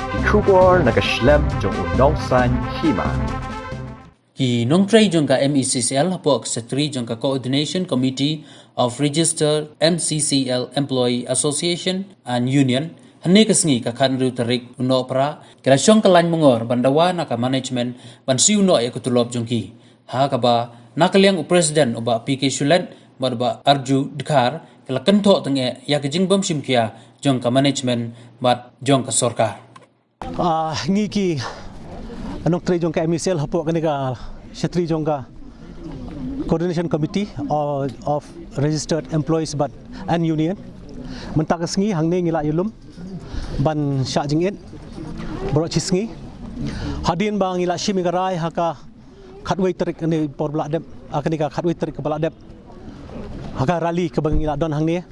ki khubor nakaslem jong nongsan hima. Ki nongtray jong ka MECCL hapok Secretary jong ka Coordination Committee of Registered MCCL Employee Association and Union hani kasngi ka kanru tarik uno pra kala syong kalan mongor bandawa na ka management ban si uno ya kutulob jong ki ha ka ba nakaliang president oba PK Shulen ba Arju Dkhar kala kanto tenge ya ka jingbam simkia jong ka management bat jong ka sarkar ngiki anong tre jong ka MECL hapo kaniga Shatri jong ka Coordination Committee of Registered Employees but and Union mentakas ngi hangne ngila yulum ban sya jingit bro chisngi hadin bang ngila shimi garai haka khatwei terik ni por bladem akani ka khatwei terik ke bladem haka rally ke bang ngila don hangne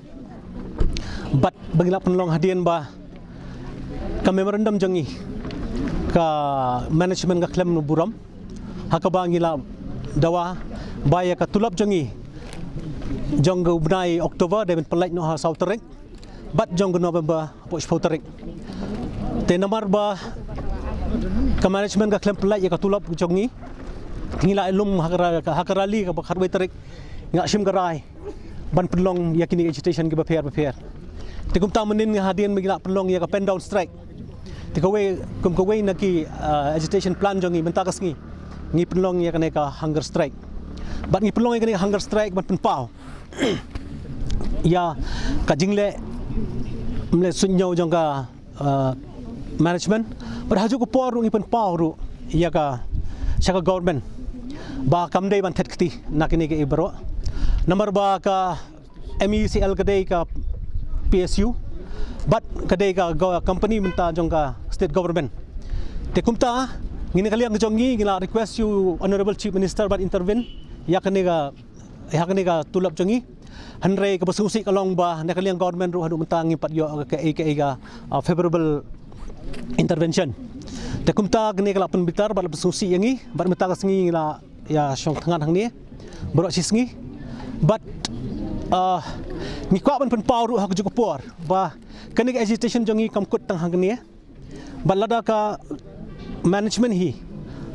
bat bangila penlong hadin ba ka memorandum jongi ka management ka klem buram haka bangila dawa baya ka tulap jongi jong bunai Oktober deben pelaj no ha sauterek bat jong November po sauterek te namar ba ka management ka klem pelaj ka tulap jongi ngila ilum hakarali ka khatwei terek nga sim garai ban penlong yakini agitation ke beper te kum tamenin hadian migila penlong ya ka pen down strike te kawai naki agitation plan jongi mentakas ngi penlong ya ka hunger strike bat ngi penlong ya ka hunger strike ban penpau ya ka jingle mle sunyau jong ka management berhaju ko por ngi penpau ru ya ka syaka government ba kamdei ban thetkti nakini ke ibro number ba ka MECL kadai ka PSU but kadai ka company minta jong ka state government te kumta ngini kaliang jongi ngila request you honorable chief minister but intervene ya kaniga tulap jongi hanrei ka basusi kalong ba na kaliang government ru hadu minta ngi pat yo ka favorable intervention te kumta ngini kala pun bitar ba basusi yangi ba minta kasngi ngila ya syong thangan hangni bro sisngi but ngi kwa ban pau ru ha ku por ba kaniga agitation jongi kamkut tang hangni balada ka management hi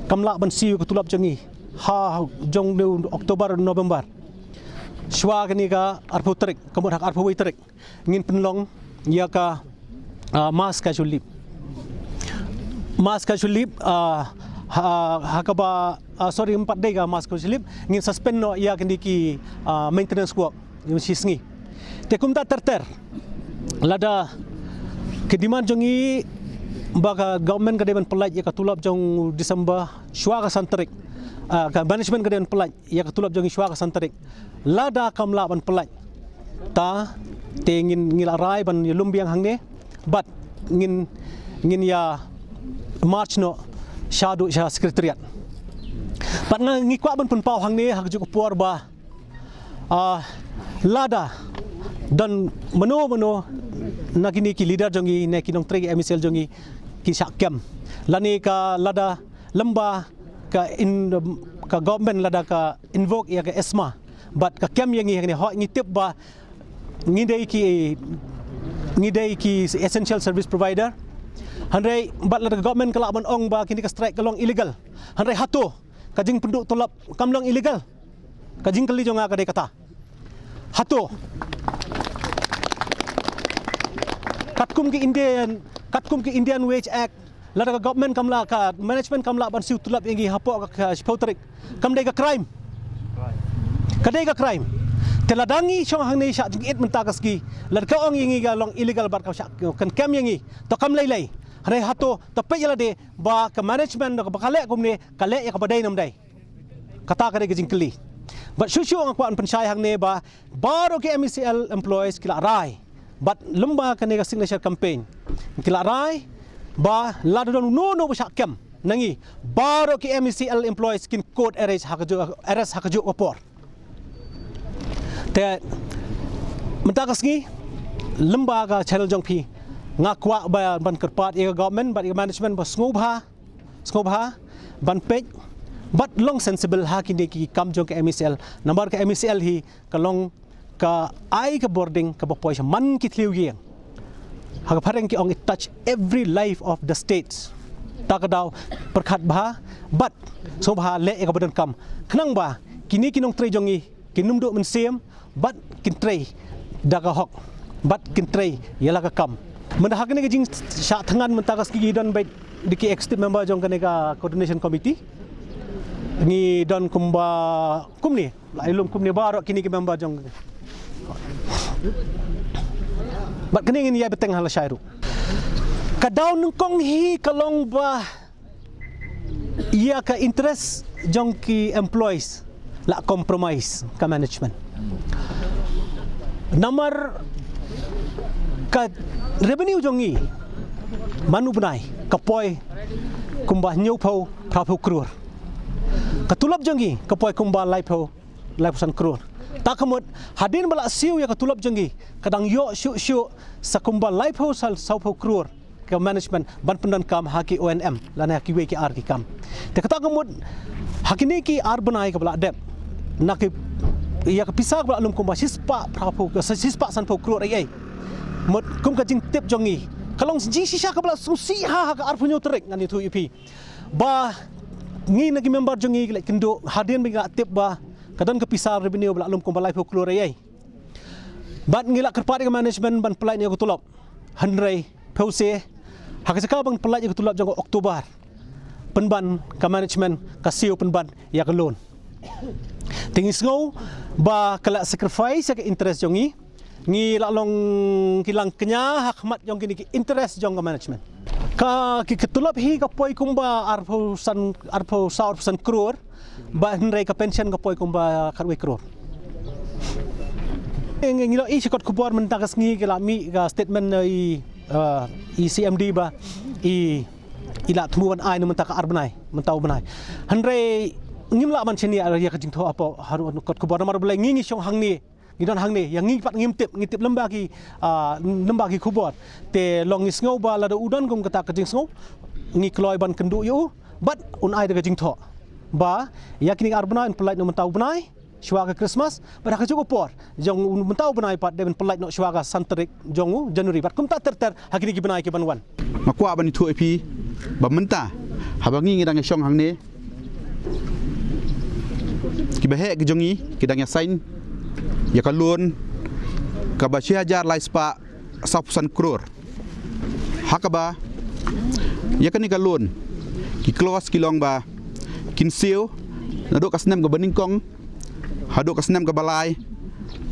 kamla ban siu ku tulap jongi ha jong de Oktober November shwa kani ka arpu tarik kamut hak arpu tarik ngin penlong ya ka mass casualty hakaba sorry 4 day ka mass casualty ngin suspend no ya kani ki maintenance work yung sisngi te kumta terter lada kediman jongi baka government kadeban pelaj ya katulap jong December shwa ka santarik ka management kadeban pelaj ya katulap jong shwa ka santarik lada kamla ban pelaj ta tengin ngila rai ban lumbiang hangne but ngin ya march no shadu sha secretariat pat nga ngikwa ban punpau hangne hakjuk por ba lada dan mano nakini ki leader jongi ne kinong tre MECL jongi ki syakam lani ka lada lamba ka government lada ka invoke ya ka esma but ka kem yang ni ho ngitip ba ngidei ki essential service provider handai but lada government kala ban ong ba kini ka strike kalong illegal handai hatu kajing penduk tolap kamlong illegal kajing kali jonga ka dei kata hatu katkum ke Indian Wage Act lada government kamla ka management kamla ban siu tulap yangi hapo ka spauterik kamdai ka crime kadai ka crime teladangi syong hangne syak jingit mentakas ki lada ka ong yangi ga long illegal bar ka syak kan kam yangi to kam lai hare hato tapai yala de ba ka management ka bakale kumne kale ya ka badai namdai kata kadai ka jingkeli but shushu ang kwan pensai hangne ba baro ke MECL employees kila rai but lemba kanega signature campaign kila rai ba lada don no syakam nangi baro ki MECL employees kin code arrest hakaju opor te mentakas ngi lemba ka channel jong pi ngakwa ba ban kerpat ya government ba management ba ngubha ban pej but long sensible hakini ki kam jong ke MECL number ke MECL hi kalong ka ai ka boarding ka bopoy man ki thliu giang Hagapareng ki ong it touch every life of the states. Takadaw perkat bah, but so bah le ka badan kam. Kenang ba kini kinong tre jongi kinumdo men siem, but kin tre daga hok, but kin tre yala ka kam. Mendahak ni jing sya tangan mentakas ki don baik diki executive member jong kanega coordination committee. Ni don kumba kumni, lailum kumni baru kini ki member jong. But kini ini ya beteng hal syairu. Kadaw nungkong hi kalong ba ia ka interest jong ki employees la compromise ka management. Nomor ka revenue jongi manu benai kapoi kumba nyau pau prapau krur. Katulap jongi kapoi kumba laipau laipusan krur. Tak kemud hadin bala siu ya katulap jongi kadang yo syuk sa kumba laipau sal saupau krur ke management ban pendan kam haki ONM lana haki we ki ar ki kam. Te kata kemud hakini ki ar benai ka bala dep nak ia ka pisah bala lum kumba sispa prapau sispa san pau krur ai. Mut kum ka jing tip jongi kalong jing sisa ka bala susi ha ka ar punyo terik ngani tu UP ba ngi nagi member jongi lek kendo hadin bi tip ba kadan ka pisah revenue bala lum kum balai pau klur ai bat ngila kerpat ka management ban pelai ni aku tulap handrai pause hak sekal bang pelai aku tulap jong Oktober penban ka management ka siu penban ya ka loan tingis ngau ba kala sacrifice ka interest jongi ngi lalong kilang kenya hakmat jong kini ki interest jong ka management ka ki ketulap hi ka poi kumba arpo saur persen krore ba hendrai ka pension ka poi kumba karwe krore ngi lo i sikot kubor mentakas ngi kala mi ka statement i CMD ba i ila tumuan ai no mentaka arbenai mentau benai hendrai ngimla man cheni ya ka jingtho apa haru kot kubor mar belai ngi syong hang ni ngidon hang ni yang ngipat ngintip lembagi kubot te long isngau ba la udon gum kata kajing sngo ngi kloi ban kendu yu bat un ai daga jing tho ba yakini arbana in pelait no mentau benai syuaga Christmas pada ka cukup por jong mentau benai pat de pelait no syuaga santerik jongu Januari bat kum ta ter hakini ki benai ki banwan makwa ban thu epi ba menta habangi ngidang syong hang ni ki bahe ki jongi kidang ya sign ya kalun ka ba hajar lai spa 10% krore hakaba ya kani kalun ki close ki long ba kin siu nadok kasnem ga baningkong hadok kasnem ga balai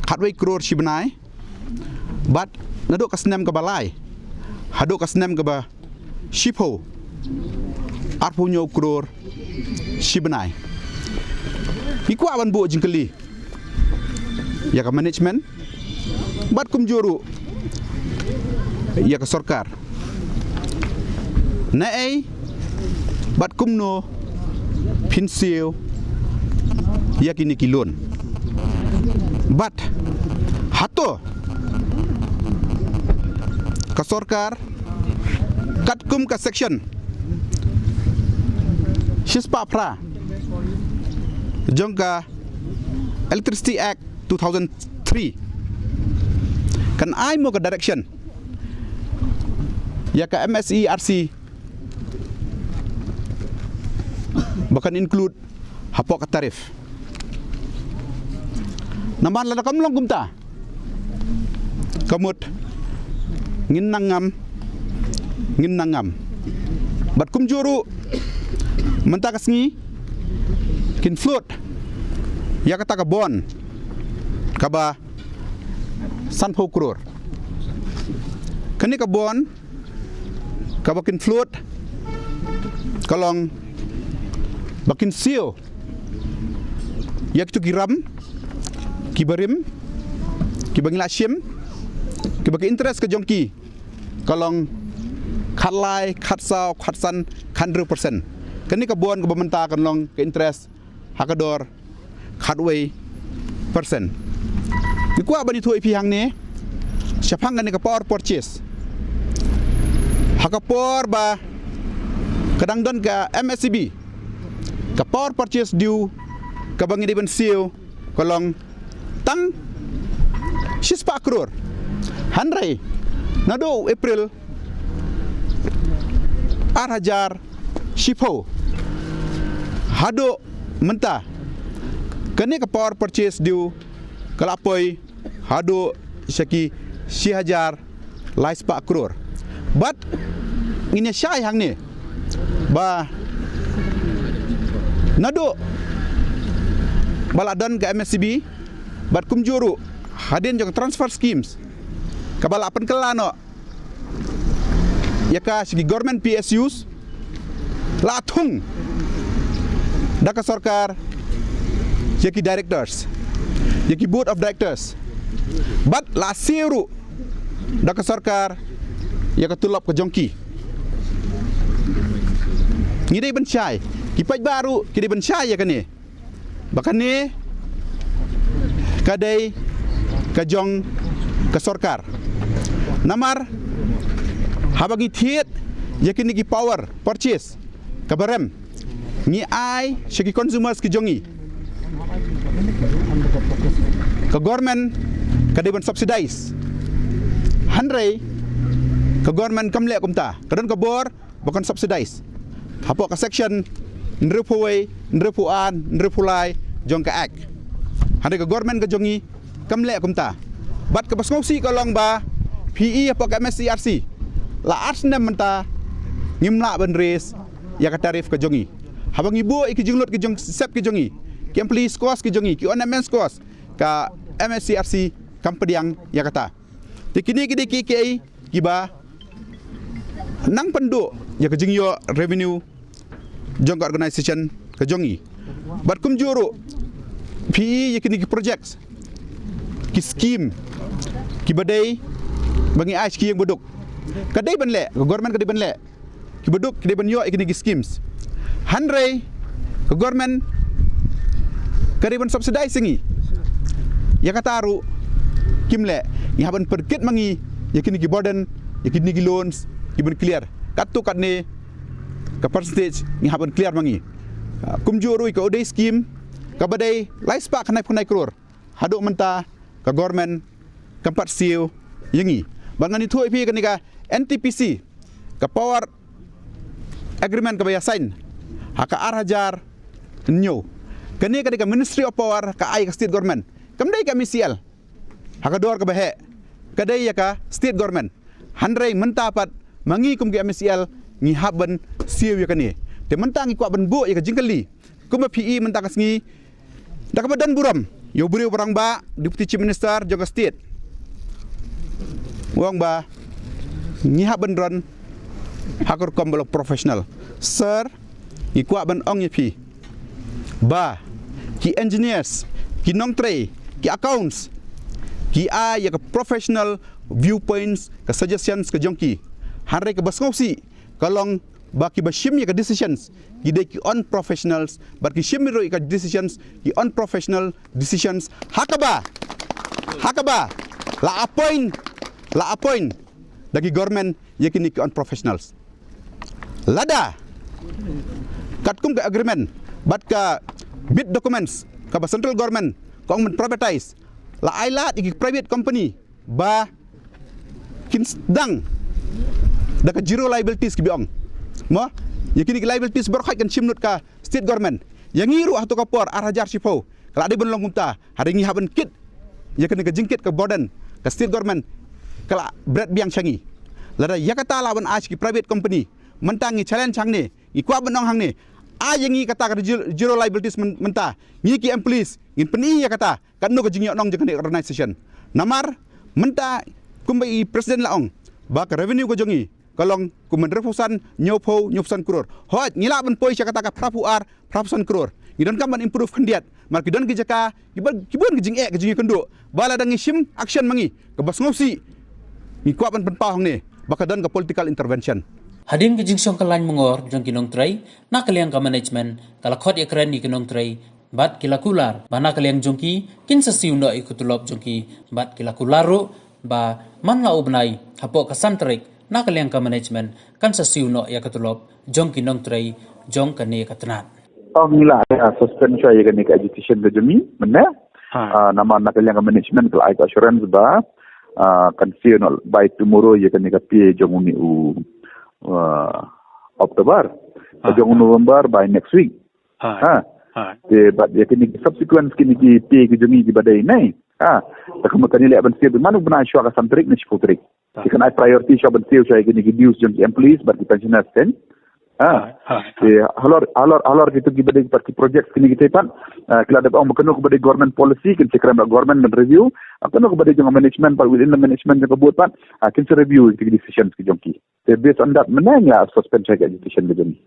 khatwei krore shibnai bat nadok kasnem ga balai hadok kasnem ga ba shipo arpunyo krore shibnai ikwa ban bu jingkeli ya ka management bat kum juru ya ka sarkar na ai bat kum no pinsil ya kini kilon bat hato ka sarkar kat kum ka section shispa pra jongka Electricity Act 2003 kan ai mo ka direction ya ka MSERC bahkan include hapok ka tarif naman la kam long gumta kamut ngin nangam bat kum juru mentakas ngi kin float ya kata ka bon kaba sanpo krore kani ka bon kaba kin float kalong bakin sio yak tu kiram kibarim kibangila shim kibaki interest ka jongki kalong khatlai khatsau khatsan 100% kani ka bon ka bamenta kalong ka interest hakador khatwei persen ikwa bani thu ipi hang ne syapang kan ka power purchase hakapor ba kadang don ka MSCB ka power purchase due ka bangi diben siu kolong tang shispa krore hanrai Nado April Hajar Shipo Hado mentah kene ke power purchase diu kalapoi hado syaki 6,000 laispa crore but ini syai hang ni ba nado baladan ke MSCB bat kumjuru hadin jong transfer schemes kabalapan kelano yaka segi government PSUs latung daka sarkar yaki directors yaki board of directors but la siru daka sarkar yaka tulap ke jongki ngidai bencai kipai baru kidai bencai ya kani bakane kadai ke jong ke sarkar namar habagi thiet yaki niki power purchase kabarem ni ai segi consumers ke jongi ke government kadiban subsidize handrai ke government kamle kumta kadon ke bor bukan subsidize hapo ke section nrepuwei nrepuan nrepulai jong ke act handrai ke government ke jongi kamle kumta bat ke basngausi kolong ba PE apa ke MSCRC la asna menta ngimla benres ya ke tarif ke jongi habang ibu iki jinglot ke jong sep ke jongi ki employee scores ke jongi ki ornament scores ka MSCRC kampediang ya kata tikini kidi KKI kiba nang penduk ya ke jingyo revenue jong organization ke jongi bat kum juru PE ya kini ki projects ki scheme ki badai bangi ais ki yang beduk kadai benle government kadai benle ki beduk kadai benyo ikini ki schemes handrai ke government kadai ben subsidize singi ya kata aru kimle ni haban perkit mangi yakini ki burden yakini ki loans ki ben clear katu katne ka percentage ni haban clear mangi kumjuru ka odai scheme ka badai laispa kanai punai crore hadu menta ka government kampat siu yangi bangan itu pi kan ka NTPC ka power agreement ka baya sign haka Hajar nyo kani ka Ministry of Power ka ai ka state government kamdai ka MCL haka dor ka bahe kadai ya ka state government handrai mentapat mangi kum ka MCL ngi haban siu ya kani te mentang ku ban bu ya ka jingkali kum PE mentang ngi dak badan buram yo buri orang ba deputy chief minister jaga state wang ba ngi haban ron hakor kombolo professional sir iku ban ong yepi ba ki engineers ki nongtre ki accounts ki a ya professional viewpoints ke suggestions ke jongki hanre ke basngausi kalong ba ki bashim ya ke decisions ki de ki on professionals but ki shimiro ka decisions ki on professional decisions hakaba la appoint dagi government yakini ki on professionals lada katkum ke agreement but ka bid documents ka central government kong men privatize la aila iki private company ba kin dang da ka zero liabilities ki biong mo yakini ki liabilities berkhai kan simnut ka state government yang ngiru ahtu kapor Hajar Shipo kala ade ben longumta hari ngi haban kit yakini ka jingkit ka burden ka state government kala berat biang changi lada yakata lawan ki private company mentangi challenge hang ni ikwa benong hang ni ayangi kata ka zero liabilities menta ngi ki employees ngin peni ya kata kan no ka jingyo nong jengani organization namar menta kumbai presiden laong ba ka revenue ko jongi kalong kumen refusan nyopsan crore hot ngila ben poi kata ka prapusan crore ngidon kan ban improve kandiat mar kidon ki jaka kibon ki jing ki jingi kendo bala dangi sim action mangi ka bas ngosi ngi kwa ban pahong ni bakadan ka political intervention hadin ke jingsong kalain mengor jong kinong tray na kaliang ka management kala khot ekran ni kinong tray bat kila kular bana kaliang jongki kin sa siu no ikutulop jongki bat kila kularo ba man la ubnai hapo ka santrik na kaliang ka management kan sa siu no ya katulop jong kinong tray jong kane katnat ngila suspend siya yung education ka jami mana nama na kaliang ka management kala assurance ba concern by tomorrow ya kan ka pie jong uni October jong November by next week but ya kini subsequent kini ki pie ki jongi ki badai nai tak makan ile ban sir manu bana shwa ka samtrik ni shputrik kan I priority shwa ban sir shwa kini ki news jong employees but pensioners ten halor gitu ki badai parti project kini kita pan kila ada orang berkenal kepada government policy kan sekram government men review kenal kepada jong management but within the management jong buat pan kan review ki decisions ki jong ki based on that menanya suspend saya education begini